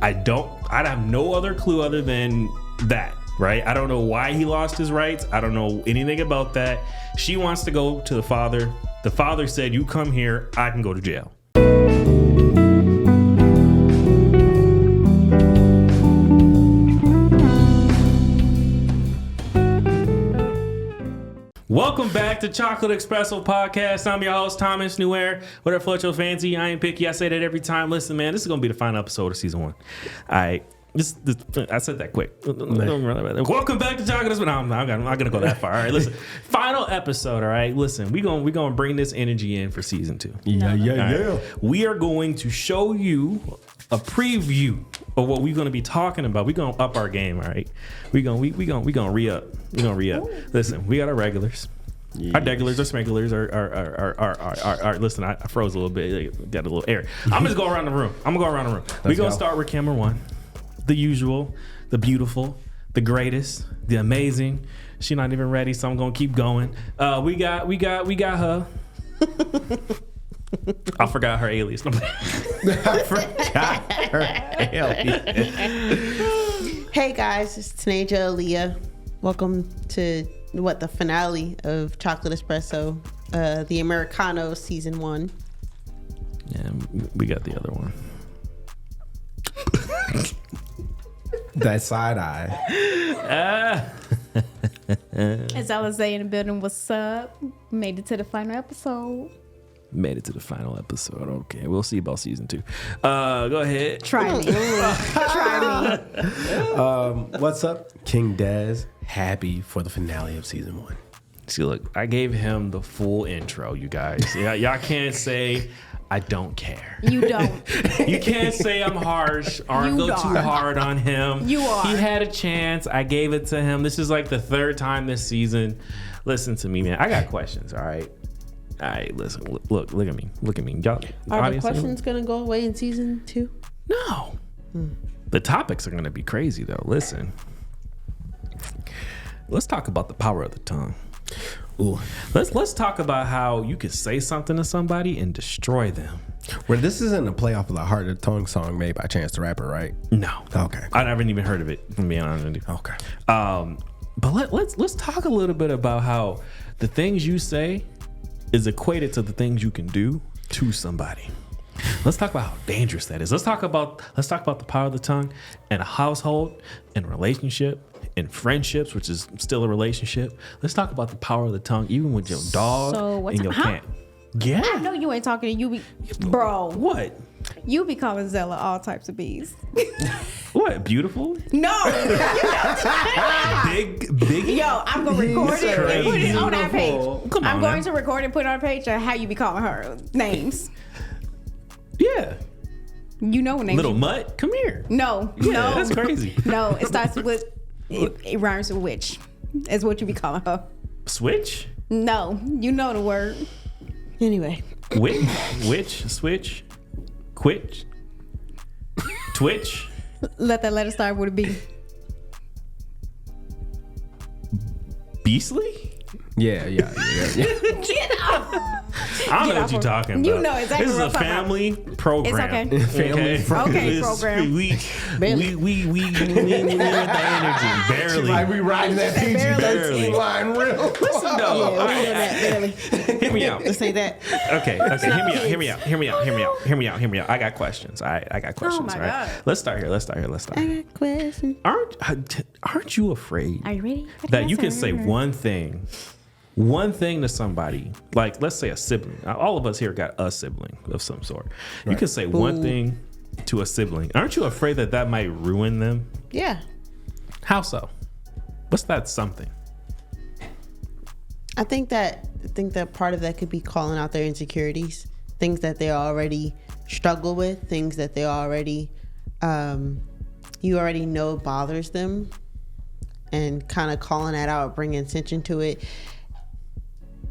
I have no other clue other than that, right? I don't know why he lost his rights. I don't know anything about that. She wants to go to the father. The father said, you come here, I can go to jail. Welcome back to Chocolate Espresso Podcast. I'm your host, Thomas Newair. Whatever floats your fancy. I ain't picky. I say that every time. Listen, man, this is going to be the final episode of season 1. I said that quick. Welcome back to Chocolate Espresso. No, I'm not going to go that far. All right, listen. Final episode, all right? Listen, we're going to bring this energy in for season 2. Yeah. We are going to show you a preview of what we're going to be talking about. We're going to up our game, all right? We're going to re-up. We're going to re-up. Listen, we got our regulars. Yes. Our degulars, our smegulars, our listen, I froze a little bit. Got a little air. I'm just going around the room. We're going to start with camera 1. The usual, the beautiful, the greatest, the amazing. She's not even ready, so I'm going to keep going. We got her. I forgot her alias. Hey guys, it's Taneja Aaliyah. Welcome to the finale of Chocolate Espresso, the Americanos season 1. Yeah, we got the other one. That side eye. As I was saying in the building, what's up? Made it to the final episode. Okay, we'll see about season 2. Go ahead. Try me. Try me. What's up? King Dez. Happy for the finale of season 1. See, look, I gave him the full intro, you guys. Yeah, y'all can't say I don't care. You don't. You can't say I'm harsh or I go too hard on him. You are. He had a chance. I gave it to him. This is like the 3rd time this season. Listen to me, man. I got questions, all right? All right, listen. Look at me. Y'all, are the questions going to go away in season 2? No. The topics are going to be crazy, though. Listen. Let's talk about the power of the tongue. Ooh. Let's talk about how you could say something to somebody and destroy them. Well, this isn't a play off of the Heart of the Tongue song made by Chance the Rapper, right? No. Okay. I haven't even heard of it, from being honest with you. Okay. But let's talk a little bit about how the things you say is equated to the things you can do to somebody. Let's talk about how dangerous that is. Let's talk about the power of the tongue in a household, in a relationship, in friendships, which is still a relationship. Let's talk about the power of the tongue, even with your dog and your cat. Yeah. I know you ain't talking to you, bro. What? You be calling Zella all types of bees. What? Beautiful? No. Big. Yo, I'm gonna record it and put it on our page. Come on, I'm going to record and put it on our page of how you be calling her names. Yeah. You know what names. Little mutt, come here. No. Yeah, No. that's crazy. No, it starts with it rhymes with witch. Is what you be calling her. Switch? No, you know the word. Anyway. Witch, switch, quitch, twitch. Let that letter start with a B. Beastly? Yeah. Get off. I don't know what you're talking about. You know exactly this is what a I'm family program. It's okay. Okay, program. We with the energy. Barely. Like we riding that PG-13 line real. Listen, though. Yeah, we doing that, barely. Hear me out. Let's say that. Okay. Hear me out. I got questions. I got questions. my right? God. Let's start here. I got questions. Aren't you afraid Are you ready? that you can say one thing to somebody, like let's say a sibling. All of us here got a sibling of some sort. Right. You can say one thing to a sibling. Aren't you afraid that might ruin them? Yeah. How so? What's that something? I think that part of that could be calling out their insecurities, things that they already struggle with, things that they already you already know bothers them, and kind of calling that out, bringing attention to it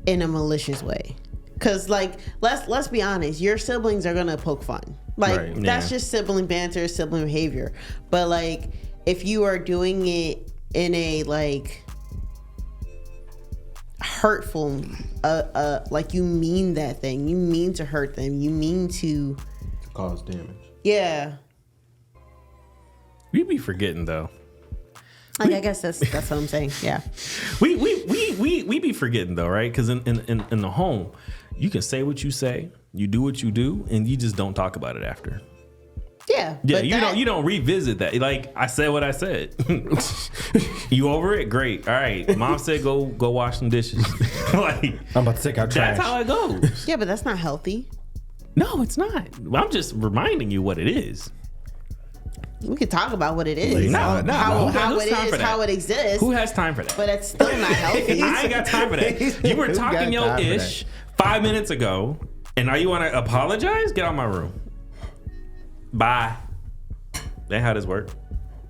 in a malicious way. Cause like let's be honest, your siblings are gonna poke fun. Like that's just sibling banter, sibling behavior. But like if you are doing it in a like hurtful, like you mean that thing, you mean to hurt them, you mean to cause damage. Yeah. We be forgetting though. Like, I guess that's what I'm saying. Yeah. We be forgetting though, right? Because in the home, you can say what you say, you do what you do, and you just don't talk about it after. Yeah. Yeah, you don't revisit that. Like, I said what I said. You over it? Great. All right. Mom said go wash some dishes. Like, I'm about to take out trash. that's how it goes. Yeah, but that's not healthy. No, it's not. I'm just reminding you what it is. We could talk about what it is. No, How who's it time is, for that? how it exists. Who has time for that? But it's still not healthy. I ain't got time for that. You were Who got talking your time for ish 5 minutes ago, and now you want to apologize? Get out of my room. Bye. That how this work?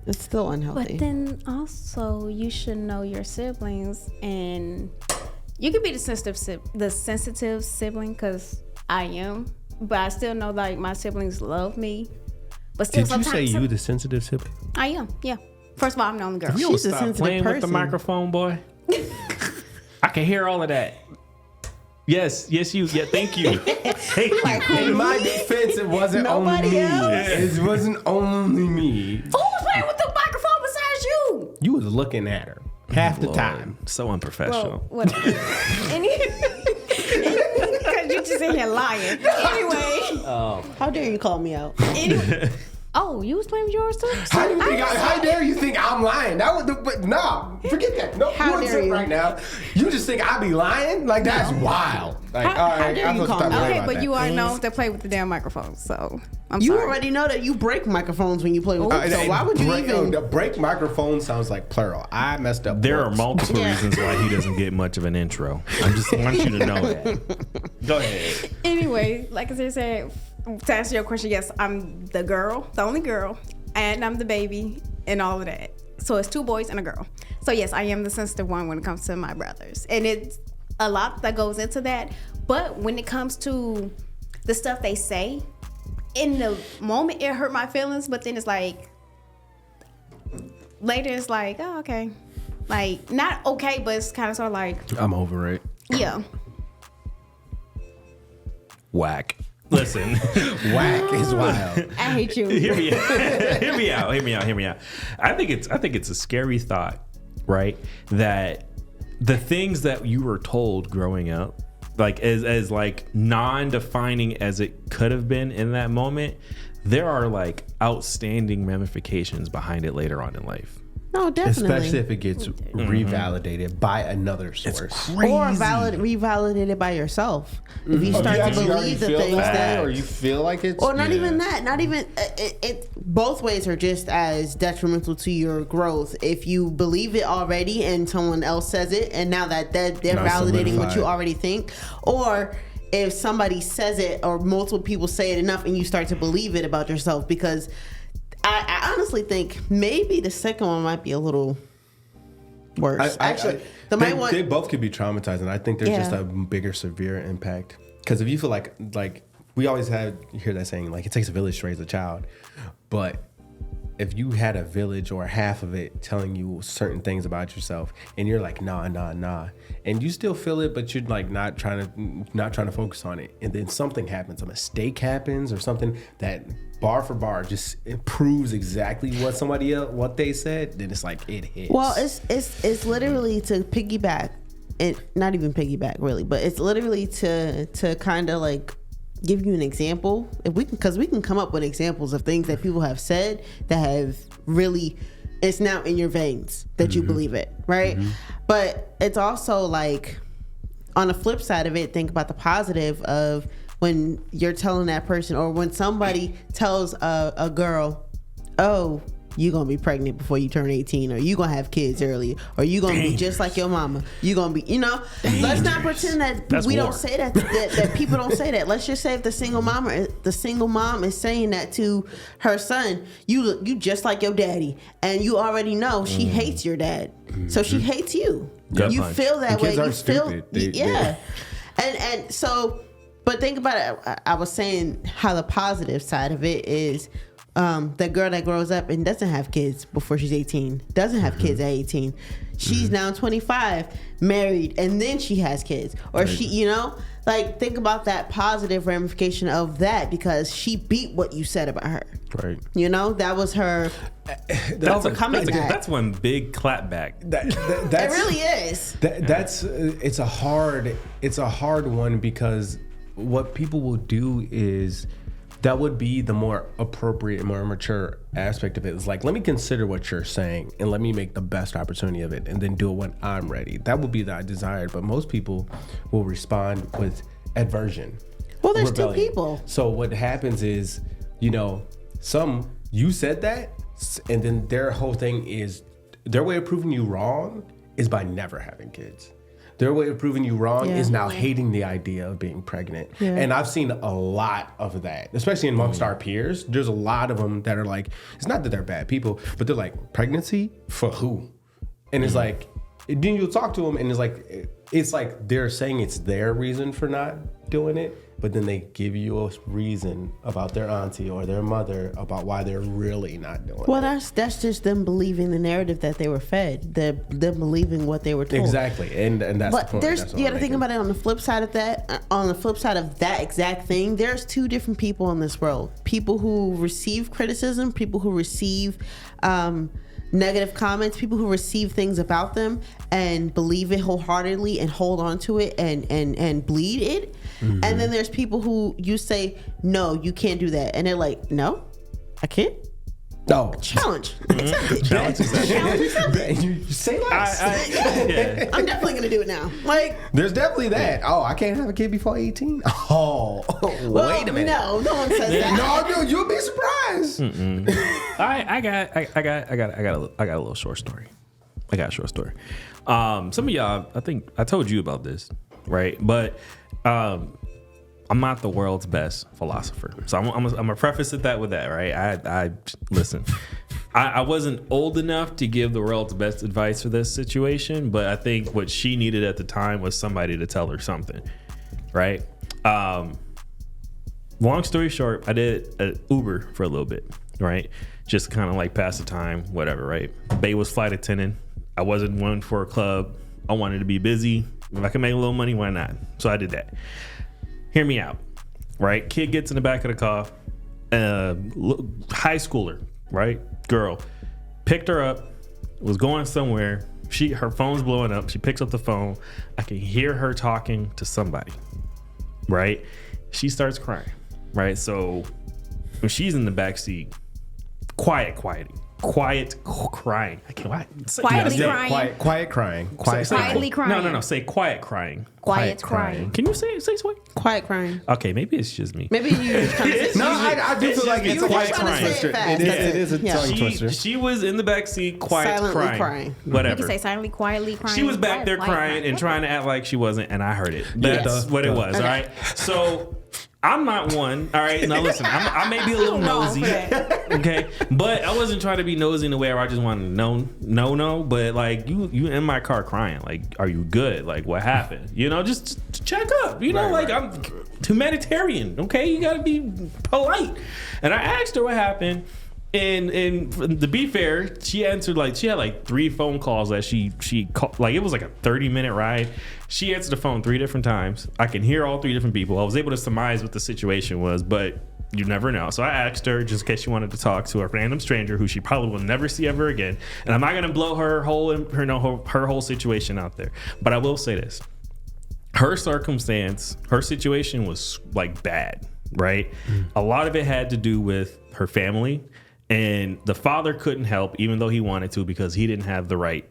It's still unhealthy. But then also, you should know your siblings, and you could be the sensitive sibling, because I am. But I still know, like, my siblings love me. But still, Did you say sometimes you the sensitive sibling? I am. Yeah. First of all, I'm the only girl. You don't She's a stop sensitive playing with the person. microphone, boy. I can hear all of that. Yes, you. Yeah, thank you. Thank you. In my defense, it wasn't Nobody only me. else? It wasn't only me. Who was playing with the microphone besides you? You was looking at her half the time. So unprofessional. Well, whatever. Because you just in here lying. Anyway. How dare you call me out? Oh, you was playing with yours too? How dare you think I'm lying? But no, forget that. No, How you dare accept you? right now. You just think I be lying? Like, that's wild. Like, How- all how right, dare I'm you supposed to call stop me? worrying Okay, about but that. you are known to play with the damn microphone, so I'm You sorry. already know that you break microphones when you play with them. So why would you even? The break microphone sounds like plural. I messed up. There are once. multiple Yeah. reasons why he doesn't get much of an intro. I just want you to know that. Go ahead. Anyway, like I said, to answer your question, yes, I'm the girl, the only girl, and I'm the baby, and all of that. So it's 2 boys and a girl. So yes, I am the sensitive one when it comes to my brothers, and it's a lot that goes into that. But when it comes to the stuff they say, in the moment it hurt my feelings, but then it's like later it's like, oh, okay, like not okay, but it's kind of sort of like, I'm over it. yeah. Whack. Listen. Whack is wild. I hate you. Hear me out. Hear me out. I think it's a scary thought, right? That the things that you were told growing up, like as like non-defining as it could have been in that moment, there are like outstanding ramifications behind it later on in life. No, definitely. Especially if it gets revalidated by another source. Or revalidated by yourself. If you start to believe the things that, or you feel like it's, or not even that, not even it. Both ways are just as detrimental to your growth. If you believe it already and someone else says it, and now that they're validating what you already think, or if somebody says it or multiple people say it enough and you start to believe it about yourself, because I honestly think maybe the second one might be a little worse. They both could be traumatizing. I think there's Yeah. just a bigger, severe impact. Because if you feel like we always hear that saying, like, it takes a village to raise a child. But if you had a village or half of it telling you certain things about yourself, and you're like, nah, and you still feel it, but you're like not trying to focus on it, and then something happens, a mistake happens, or something that bar for bar just improves exactly what they said, then it's like it hits. Well, it's literally to piggyback, and not even piggyback really, but it's literally to kind of like give you an example. If we can, because we can come up with examples of things that people have said that have really, it's now in your veins that you believe it, right? But it's also like, on the flip side of it, think about the positive of when you're telling that person, or when somebody tells a girl, oh, you gonna be pregnant before you turn 18, or you gonna have kids early, or you gonna be just like your mama, you gonna be, let's not pretend that That's we war. don't say that people don't say that. Let's just say if the single mom is saying that to her son, you just like your daddy, and you already know she hates your dad, so she hates you. Gut You punch. feel that And way. kids You aren't feel, stupid. yeah. And so, but think about it. I was saying how the positive side of it is, the girl that grows up and doesn't have kids before she's 18, doesn't have kids at 18. She's now 25, married, and then she has kids. Or she, you know, like, think about that positive ramification of that, because she beat what you said about her. Right. You know, that was her overcoming that. That's one big clapback. That's, it really is. It's a hard one, because what people will do is, that would be the more appropriate, more mature aspect of it. It's like, let me consider what you're saying and let me make the best opportunity of it and then do it when I'm ready. That would be the desired, but most people will respond with aversion. Well, there's rebellion. two people. So what happens is, you know, you said that, and then their whole thing is, their way of proving you wrong is by never having kids. Their way of proving you wrong is now hating the idea of being pregnant. Yeah. And I've seen a lot of that, especially amongst our peers. There's a lot of them that are like, it's not that they're bad people, but they're like, pregnancy? For who? And it's like, then you'll talk to them and it's like they're saying it's their reason for not doing it, but then they give you a reason about their auntie or their mother about why they're really not doing it. Well, that's just them believing the narrative that they were fed. Them believing what they were told. Exactly, and that's the point. But you got to think about it on the flip side of that. On the flip side of that exact thing, there's two different people in this world: people who receive criticism, people who receive negative comments, people who receive things about them and believe it wholeheartedly and hold on to it and bleed it. Mm-hmm. And then there's people who you say, no, you can't do that. And they're like, no, I can't. No. Challenge. Mm-hmm. Challenge. You say less. I'm definitely going to do it now. Like, there's definitely that. Oh, I can't have a kid before 18? Oh, well, wait a minute. No one says that. No, dude, you'll be surprised. I got a little short story. I got a short story. Some of y'all, I think I told you about this, right? But I'm not the world's best philosopher, so I'm gonna preface that with that, right? I listen. I wasn't old enough to give the world's best advice for this situation, but I think what she needed at the time was somebody to tell her something, right? Long story short, I did an Uber for a little bit, right? Just kind of like pass the time, whatever, right? Bae was flight attendant. I wasn't one for a club. I wanted to be busy. If I could make a little money, why not? So I did that. Hear me out, right? Kid gets in the back of the car, high schooler, right? Girl, picked her up, was going somewhere. Her phone's blowing up. She picks up the phone. I can hear her talking to somebody, right? She starts crying, right? So when she's in the back seat, quiet crying. I can't. Quietly crying. Quiet crying. Quietly crying. No. Say quiet crying. Quiet crying. Can you say what? Quiet crying. Okay, maybe it's just me. Maybe you just kind of. No, I do feel like it's a quiet crying. It is a tongue twister. She was in the back seat, Silently crying. Whatever. You can say silently, quietly crying. She was back there crying and trying to act like she wasn't, and I heard it. That's what it was. Okay. All right. So I'm not one. All right. Now listen, I may be a little nosy. Okay. But I wasn't trying to be nosy in a way where I just wanted to know. But like you in my car crying. Like, are you good? Like, what happened? You know, just check up. You know, I'm humanitarian. Okay. You gotta be polite. And I asked her what happened. And to be fair, she answered she had like 3 phone calls that she called. Like, it was like a 30-minute ride. She answered the phone 3 different times. I can hear all 3 different people. I was able to surmise what the situation was, but you never know. So I asked her just in case she wanted to talk to a random stranger who she probably will never see ever again. And I'm not gonna blow her whole situation out there, but I will say this: her situation was like bad, right? A lot of it had to do with her family. And the father couldn't help, even though he wanted to, because he didn't have the right.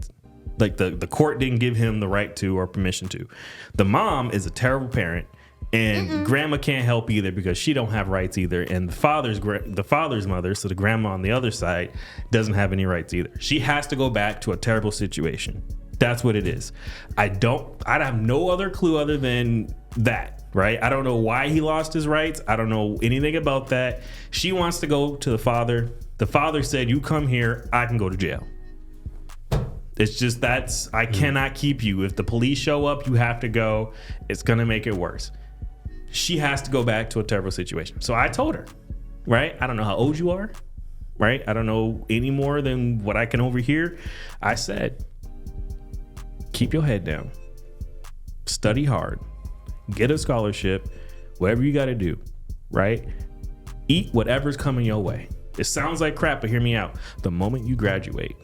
Like the court didn't give him the right to or permission to. The mom is a terrible parent, and grandma can't help either because she don't have rights either. And the father's mother, so the grandma on the other side, doesn't have any rights either. She has to go back to a terrible situation. That's what it is. I have no other clue other than that. Right? I don't know why he lost his rights. I don't know anything about that. She wants to go to the father. The father said, you come here, I can go to jail. It's just I cannot keep you. If the police show up, you have to go. It's going to make it worse. She has to go back to a terrible situation. So I told her, right? I don't know how old you are. right? I don't know any more than what I can overhear. I said, keep your head down, study hard, get a scholarship, whatever you got to do, right? Eat whatever's coming your way. It sounds like crap, but hear me out. The moment you graduate,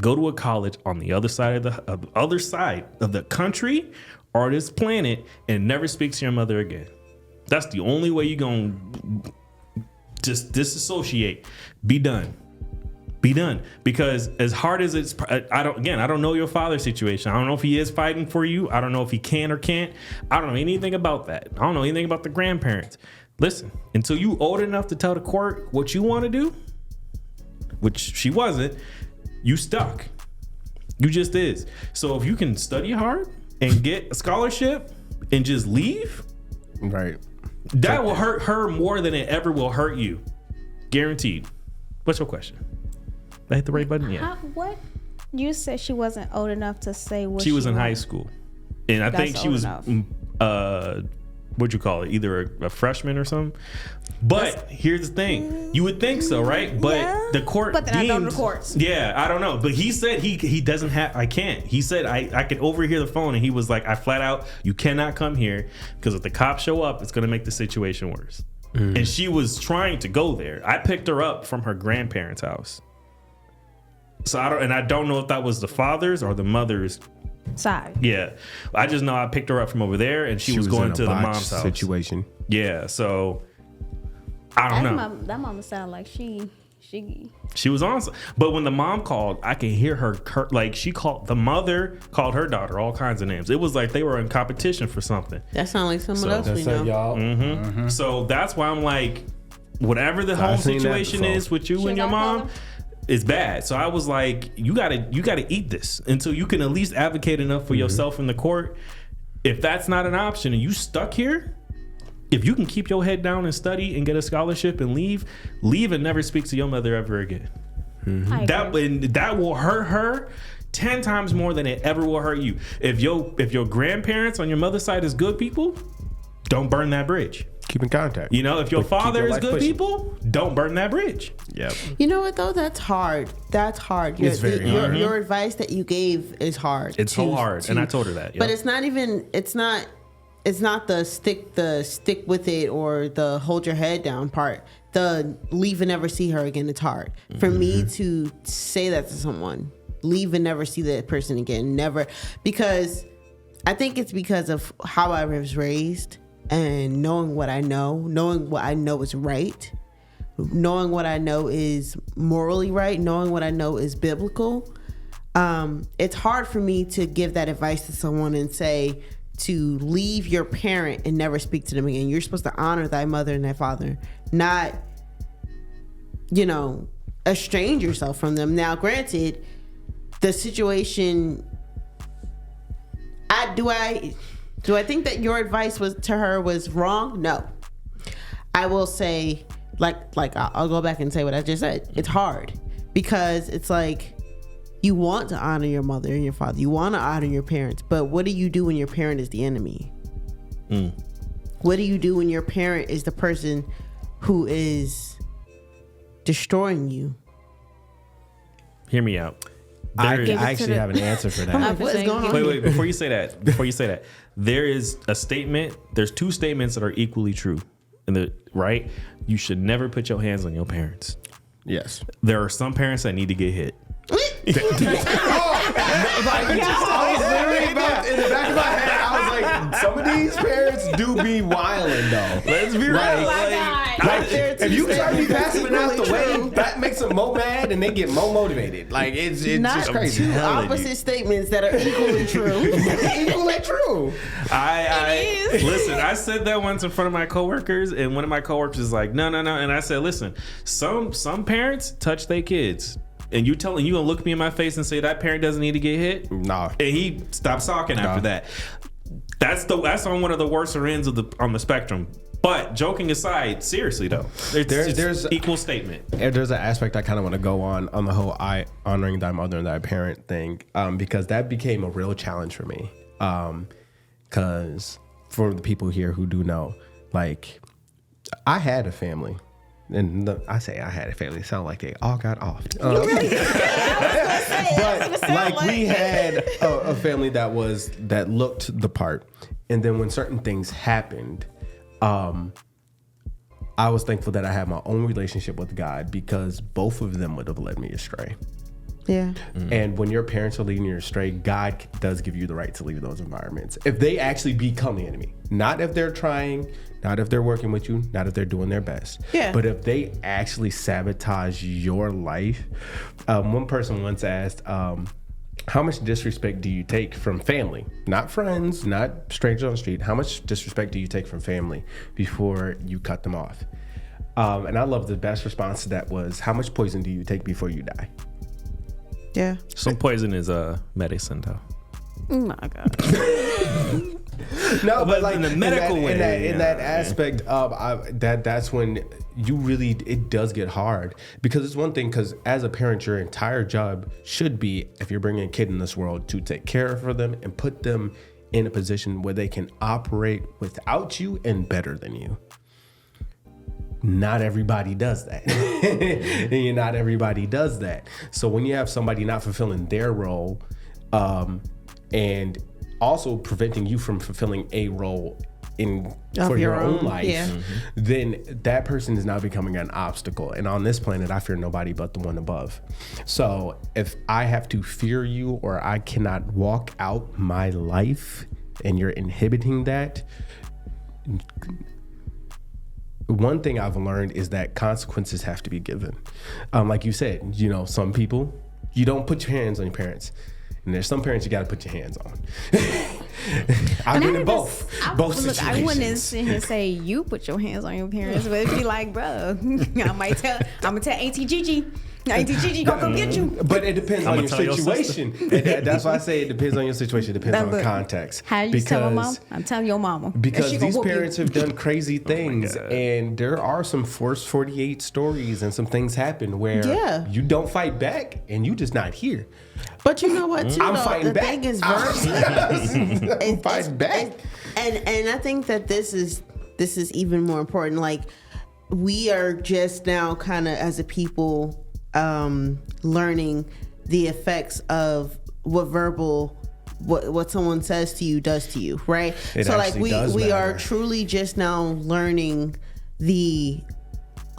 go to a college on the other side of the country or this planet and never speak to your mother again. That's the only way you're going to just disassociate. Be done. Be done. Because as hard as it's, I don't know your father's situation. I don't know if he is fighting for you. I don't know if he can or can't. I don't know anything about that. I don't know anything about the grandparents. Listen, until you old enough to tell the court what you want to do, which she wasn't, you stuck. You just is. So if you can study hard and get a scholarship and just leave, Right. that will hurt her more than it ever will hurt you. Guaranteed. What's your question? Did I hit the right button? Yeah. What? You said she wasn't old enough to say what She was in high wanted. school. And I think That's she old was, enough. what'd you call it? Either a freshman or something. But here's the thing. You would think so, right? But Yeah. the court But then I don't know deemed- the courts. Yeah, I don't know. But he said he doesn't have, I can't. He said I could overhear the phone and he was like, I flat out, you cannot come here because if the cops show up, it's going to make the situation worse. And she was trying to go there. I picked her up from her grandparents' house. So I don't know if that was the father's or the mother's. Side. Yeah, I just know I picked her up from over there, and she was in going a to the botched mom's house. situation. Yeah, so I don't know. That mama sounded like she. She was on, but when the mom called, I could hear her like the mother called her daughter all kinds of names. It was like they were in competition for something. That sounds like someone else we That's know. y'all. So that's why I'm like, whatever the whole I've seen that situation before. is with you She and your got mom. color? It's bad. So I was like, you gotta eat this until you can at least advocate enough for yourself in the court. If that's not an option and you stuck here, if you can keep your head down and study and get a scholarship and leave and never speak to your mother ever again. I agree. That will hurt her 10 times more than it ever will hurt you. If your grandparents on your mother's side is good people, don't burn that bridge. Keep in contact. You know, if your But keep father your is life good pushing. people, don't burn that bridge. Yep. You know what though? That's hard. That's hard. It's very hard. Your advice that you gave is hard. It's so hard, and I told her that. But yep. it's not even. It's not the stick with it or the hold your head down part. The leave and never see her again. It's hard for me to say that to someone. Leave and never see that person again. Never, because I think it's because of how I was raised and knowing what I know is right, knowing what I know is morally right, knowing what I know is biblical. It's hard for me to give that advice to someone and say to leave your parent and never speak to them again. You're supposed to honor thy mother and thy father, not, estrange yourself from them. Now, granted, the situation, do I think that your advice to her was wrong? No. I will say, I'll go back and say what I just said. It's hard because it's like you want to honor your mother and your father. You want to honor your parents, but what do you do when your parent is the enemy? What do you do when your parent is the person who is destroying you? Hear me out. I There is- actually have an answer for I'm that. like, what is going on? Wait, before you say that, there is a statement, there's two statements that are equally true. Right? You should never put your hands on your parents. Yes. There are some parents that need to get hit. I was literally about, in the back of my head, I was like, some of these parents do be wilding though. Let's be real. Oh my God. If you try to be passive and out the way, that makes them more mad and they get more motivated. Like it's Not just crazy. two telling you. opposite statements that are equally true. Equally true. It is. Listen, I said that once in front of my coworkers, and one of my coworkers is like, no. And I said, listen, some parents touch their kids. And you gonna look me in my face and say that parent doesn't need to get hit? Nah. And he stopped talking after that. That's on one of the worser ends on the spectrum. But joking aside, seriously though, there's equal statement. And there's an aspect I kind of want to go on the whole honoring thy mother and thy parent thing, because that became a real challenge for me. Because for the people here who do know, like, I had a family, and I say I had a family. It sounded like they all got off. But Like we had a family that looked the part, and then when certain things happened, I was thankful that I had my own relationship with God, because both of them would have led me astray. Yeah. And when your parents are leading you astray, God does give you the right to leave those environments. If they actually become the enemy, not if they're trying, not if they're working with you, not if they're doing their best, but if they actually sabotage your life. One person once asked, how much disrespect do you take from family? Not friends, not strangers on the street. How much disrespect do you take from family before you cut them off? And I love the best response to that was, how much poison do you take before you die? Yeah. Some poison is medicine, though. Oh my God. No, but like in the medical way, in that aspect of that's when you really, it does get hard, because it's one thing, because as a parent, your entire job should be, if you're bringing a kid in this world, to take care of them and put them in a position where they can operate without you and better than you. Not everybody does that. Not everybody does that. So when you have somebody not fulfilling their role, and also preventing you from fulfilling a role for your own life, then that person is now becoming an obstacle. And on this planet, I fear nobody but the one above. So if I have to fear you, or I cannot walk out my life, and you're inhibiting that, one thing I've learned is that consequences have to be given. Like you said, some people, you don't put your hands on your parents. And there's some parents you got to put your hands on. I've been in both situations. I wouldn't sit here and say you put your hands on your parents, but it'd be like, bro, I'm gonna tell Auntie Gigi. Auntie Gigi gonna come get you. But it depends on your situation. That's why I say it depends on your situation. It depends on context. How you tell my mom? I'm telling your mama. Because these parents have done crazy things, and there are some Force 48 stories, and some things happen where you don't fight back, and you just not here. But you know what, too? I'm fighting back. Thing is, I'm fighting back. And I think that this is even more important. Like, we are just now kind of, as a people, learning the effects of what someone says to you does to you, right? So like we are truly just now learning the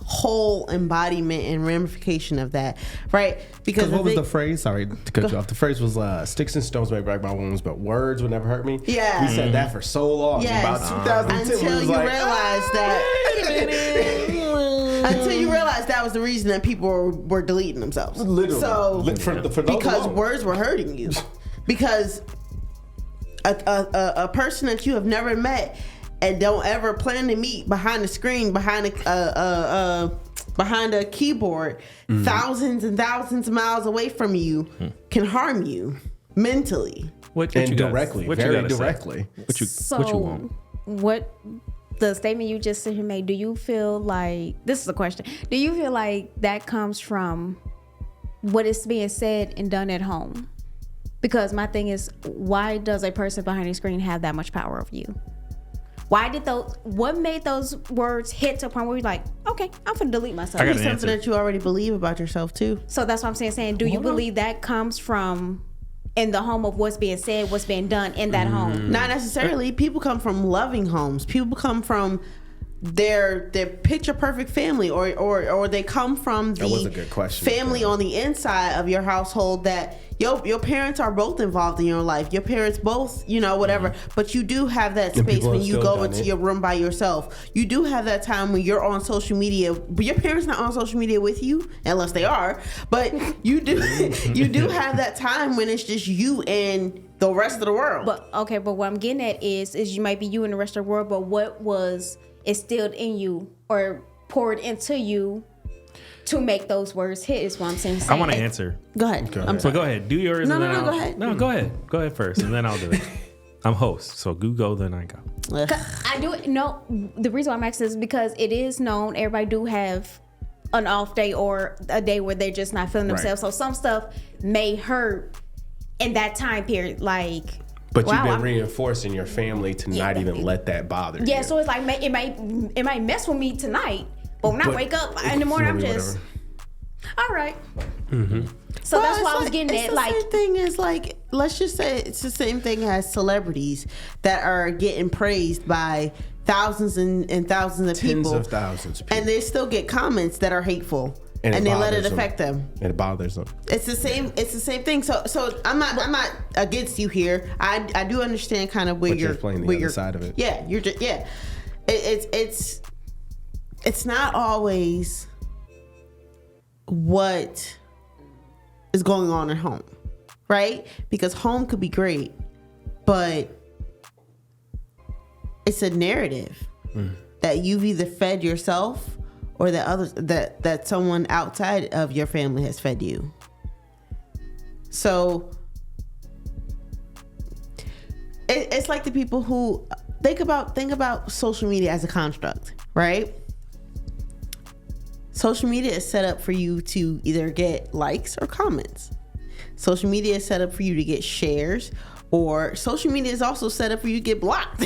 whole embodiment and ramification of that, right? Because what was the phrase? Sorry to cut you off. The phrase was sticks and stones may break my wounds, but words would never hurt me. Yeah. We said that for so long. Yes. About 2010. Until you realize that. Until you realize that was the reason that people were deleting themselves. Literally. So for because words were hurting you. Because a person that you have never met and don't ever plan to meet behind the screen, behind a keyboard, thousands and thousands of miles away from you, can harm you mentally. What you directly, very directly. What you want? What the statement you just made? Do you feel like, this is a question? Do you feel like that comes from what is being said and done at home? Because my thing is, why does a person behind a screen have that much power over you? What made those words hit to a point where you're like, okay, I'm gonna delete myself? It's something that you already believe about yourself too. So that's what I'm saying. Do you believe that comes from in the home of what's being said, what's being done in that home? Not necessarily. People come from loving homes. People come from their picture perfect family, or they come from That was a good question. family on the inside of your household that your parents are both involved in your life. Your parents both, whatever. But you do have that space when you go into your room by yourself. You do have that time when you're on social media, but your parents not on social media with you, unless they are. But you do have that time when it's just you and the rest of the world. But what I'm getting at is you might be you and the rest of the world, but what was instilled in you or poured into you to make those words hit is what I'm saying. I want to answer. Go ahead. So go ahead. Do yours. No, go ahead. No, go ahead. Go ahead first, and then I'll do it. I'm host, so you go, then I go. I do it. No, the reason why I'm asking is because it is known everybody do have an off day or a day where they're just not feeling themselves. So some stuff may hurt in that time period, like. But you've been reinforcing your family to not even let that bother you. Yeah, so it's like it might mess with me tonight, But when I wake up in the morning, I'm just, all right. So that's why I was getting at, like, the same thing as, like, let's just say it's the same thing as celebrities that are getting praised by thousands and thousands of people. Tens of thousands of people. And they still get comments that are hateful. And they let it affect them. It bothers them. It's the same thing. So I'm not against you here. I do understand kind of where you're playing the other side of it. Yeah, you're just It's not always what is going on at home, right? Because home could be great, but it's a narrative that you've either fed yourself or that others that someone outside of your family has fed you. So it's like the people who think about social media as a construct, right? Social media is set up for you to either get likes or comments. Social media is set up for you to get shares, or social media is also set up for you to get blocked,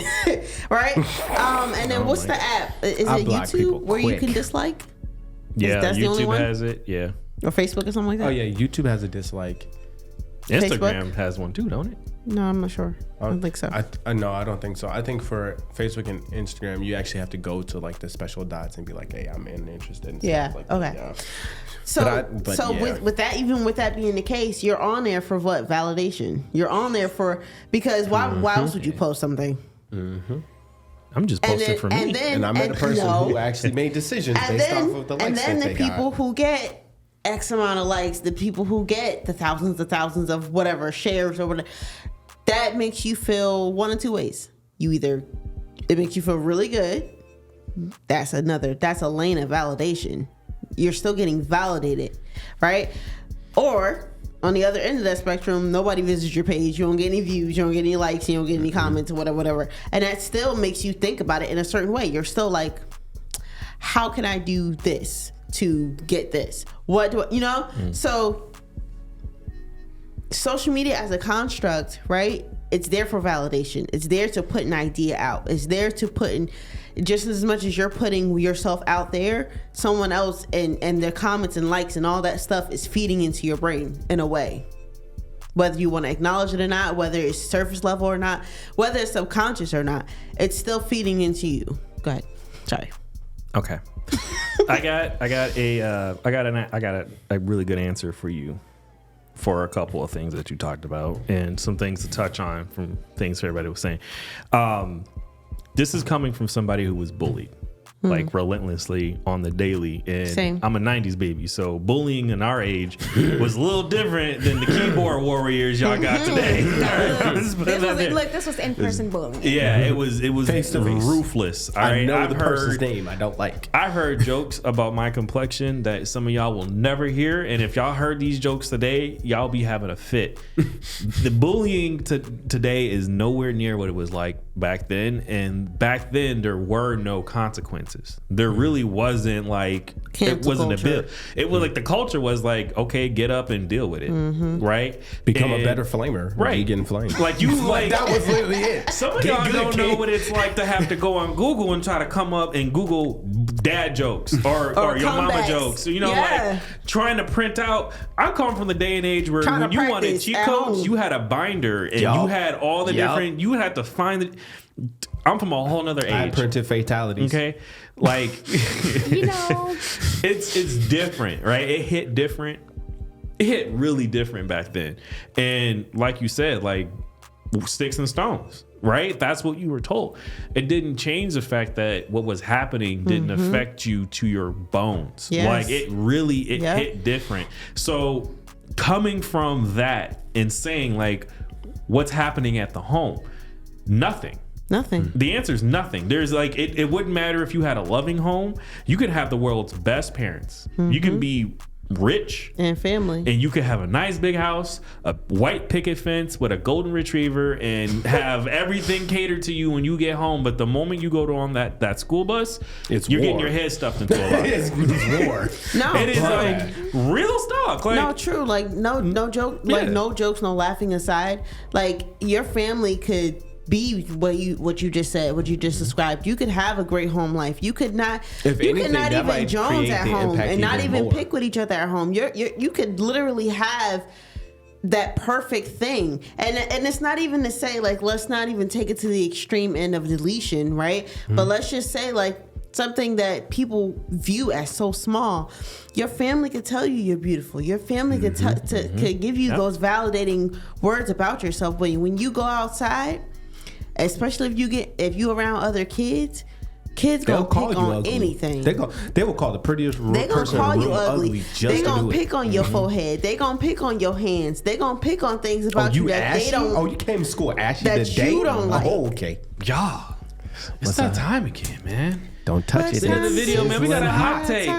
right? And then what's the app? Is it YouTube where you can dislike? Yeah, that's the only YouTube one? has it. Yeah, Or Facebook or something like that? Oh yeah, YouTube has a dislike. Instagram Facebook? has one too, don't it? No, I'm not sure. I don't think so. No, I don't think so. I think for Facebook and Instagram, you actually have to go to like the special dots and be like, "Hey, I'm interested in Yeah, stuff like okay. that." Yeah. So, But yeah. with that, even with that being the case, you're on there for what? Validation. You're on there for, because why else would you post something? I'm just posting for me. And I met a person who actually made decisions based off of the likes and then that the they people got. who get X amount of likes, the people who get the thousands of whatever shares or whatever, that makes you feel one of two ways. It makes you feel really good. That's a lane of validation. You're still getting validated, right? Or on the other end of that spectrum, nobody visits your page. You don't get any views. You don't get any likes. You don't get any comments or whatever. And that still makes you think about it in a certain way. You're still like, how can I do this to get this? What do I, So social media as a construct, right? It's there for validation. It's there to put an idea out. It's there to put in, just as much as you're putting yourself out there, someone else and their comments and likes and all that stuff is feeding into your brain in a way. Whether you want to acknowledge it or not, whether it's surface level or not, whether it's subconscious or not, it's still feeding into you. Go ahead. Sorry. Okay. I got a really good answer for you for a couple of things that you talked about and some things to touch on from things everybody was saying. This is coming from somebody who was bullied like relentlessly on the daily, and Same. I'm a 90s baby, so bullying in our age was a little different than the keyboard warriors y'all got today. This was in-person bullying. Yeah, it was Face to face. ruthless. I know the person's name I don't like. I've heard jokes about my complexion that some of y'all will never hear, and if y'all heard these jokes today, y'all be having a fit. The bullying today is nowhere near what it was like back then, and back then there were no consequences. There really wasn't like Cancel it wasn't culture. a bit. It was like the culture was like, okay, get up and deal with it, right? Become And- a better flamer. right? You getting flamed. Like you like that was literally it. some of Get y'all good, don't know kid. what it's like to have to go on Google and try to come up and Google dad jokes or your mama comebacks. jokes. You know, Yeah. like trying to print out. I come from the day and age where Trying when to you wanted practice cheat at codes, home. you had a binder and Yup. you had all the Yup. different. You had to find it. I'm from a whole nother I age. printed fatalities. Okay, like You know, it's different, right? It hit different. It hit really different back then, and like you said, like sticks and stones, right? That's what you were told. It didn't change the fact that what was happening didn't affect you to your bones. Yes. Like it really Yep. hit different. So coming from that and saying like, what's happening at the home? Nothing. Nothing. The answer is nothing. There's like it wouldn't matter if you had a loving home. You could have the world's best parents. You can be rich And family. and you could have a nice big house, a white picket fence with a golden retriever, and have everything catered to you when you get home. But the moment you go on that school bus, It's you're war. getting your head stuffed into a lot. It's war. No, It is but- like real stuff. Like no, true. Like no joke. Like Yeah. no jokes, no laughing aside. Like your family could be what you just said, what you just described. You could have a great home life. You could not. If you anything, could not that even might Jones create at the home impact and not even even more. pick with each other at home. You could literally have that perfect thing, and it's not even to say like, let's not even take it to the extreme end of deletion, right? But let's just say like something that people view as so small. Your family could tell you you're beautiful. Your family could could give you those validating words about yourself. But when you go outside, especially if you around other kids gonna pick on ugly. anything. They will call the prettiest They gonna person call in the you room ugly. just They to gonna do pick it. on your forehead. They gonna pick on your hands. They gonna pick on things Oh, about you that ashy? they don't. Oh, you came to school ashy that today? you don't like. Oh, okay. Y'all, it's What's that up? time again, man. Don't touch it. In the video, man, we got a hot take.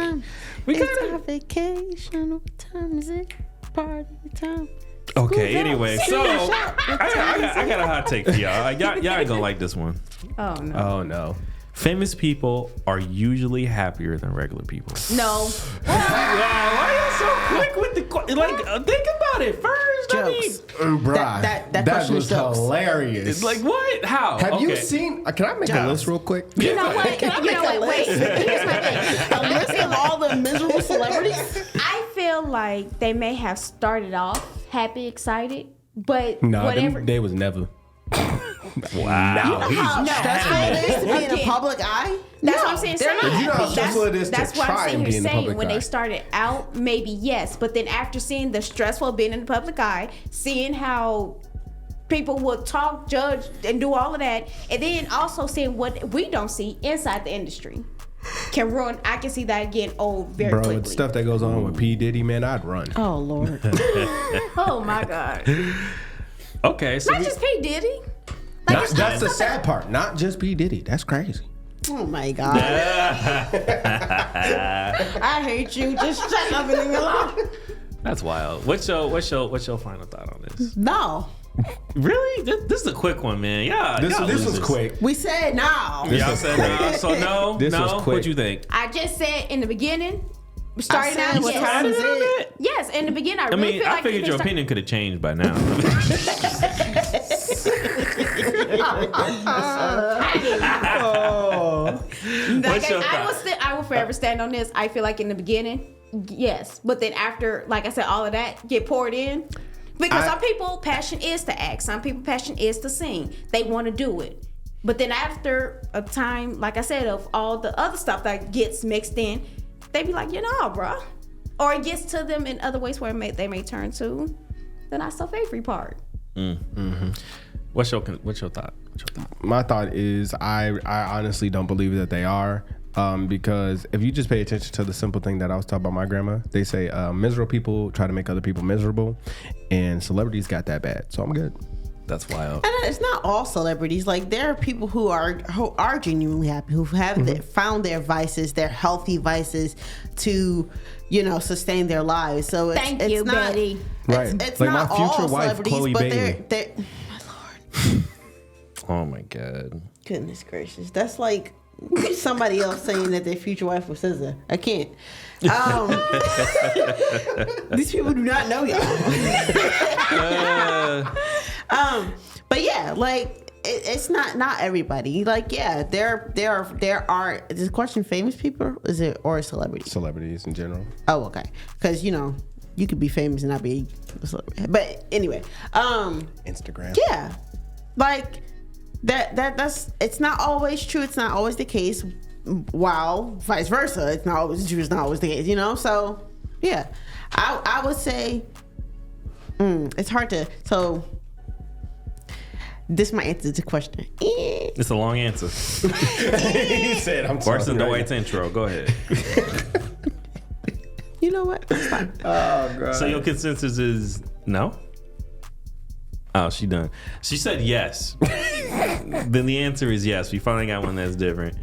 We It's got our vacation. What time is it? Party time. Okay, anyway, so I got a hot take for y'all. Y'all ain't gonna like this one. Oh no. Oh no. Famous people are usually happier than regular people. No. Why are you so quick with the think about it first. Jokes. Bruh, That question was is jokes. hilarious. It's like what? How? Have you Okay. seen? Can I make a Jokes. list real quick? You know what? You know what? Wait. Here's my thing. A list of all the miserable celebrities. I feel like they may have started off happy, excited, but No, whatever. they was never. Wow. How stressful it is to be in the Again. public eye. That's what I'm saying. they're not You know how happy. stressful it is to That's what try I'm and saying. be You're in the saying public when eye. they started out, maybe yes, but then after seeing the stressful of being in the public eye, seeing how people will talk, judge, and do all of that, and then also seeing what we don't see inside the industry can ruin. I can see that getting old very Bro, quickly. with stuff that goes on with P. Diddy, man, I'd run. Oh Lord. Oh my God! Okay, so Not just P Diddy. Like it's That's the stuff sad part. Not just P. Diddy. That's crazy. Oh my God. I hate you. Just shut up and leave me alone. that's wild. What's your final thought on this? No. Really? This is a quick one, man. Yeah. This was quick. We said no. This Y'all was said quick. no. So no. This no. was quick. What you think? I just said in the beginning, starting said out. what Yes. time is it? Yes, in the beginning, I I really mean, feel I like figured they your start- opinion could have changed by now. What's your thought? I will forever stand on this. I feel like in the beginning, yes, but then after, like I said, all of that get poured in. Because some people passion is to act. Some people passion is to sing. They want to do it. But then after a time, like I said, of all the other stuff that gets mixed in, they be like, bruh. Or it gets to them in other ways where they may turn to the not so favorite part. What's your thought? My thought is I honestly don't believe that they are. Because if you just pay attention to the simple thing that I was talking about my grandma, they say miserable people try to make other people miserable, and celebrities got that bad. So I'm good. That's wild. And it's not all celebrities. Like there are people who are genuinely happy, who have found their vices, their healthy vices, to sustain their lives. So it's, Thank it's you, not, Betty. Right. It's Like not my future all wife, celebrities, Chloe but Bailey. they're my Lord, Oh my God. goodness gracious, that's like somebody else saying that their future wife was SZA. I can't. These people do not know y'all. But yeah, like it's not everybody. Like yeah, there are. Is the question famous people? Is it or celebrities? Celebrities in general. Oh, okay. Because you could be famous and not be a celebrity. But anyway, Instagram. yeah, like that's it's not always true. It's not always the case. While vice versa, it's not always true. It's not always the case. So yeah, I would say it's hard to. So this might answer the question. It's a long answer. He said, "I'm Worse than sorry." Dwight's intro. Go ahead. You know what? It's fine. Oh god. So your consensus is no? Oh, she done. She said yes. Then the answer is yes. We finally got one that's different.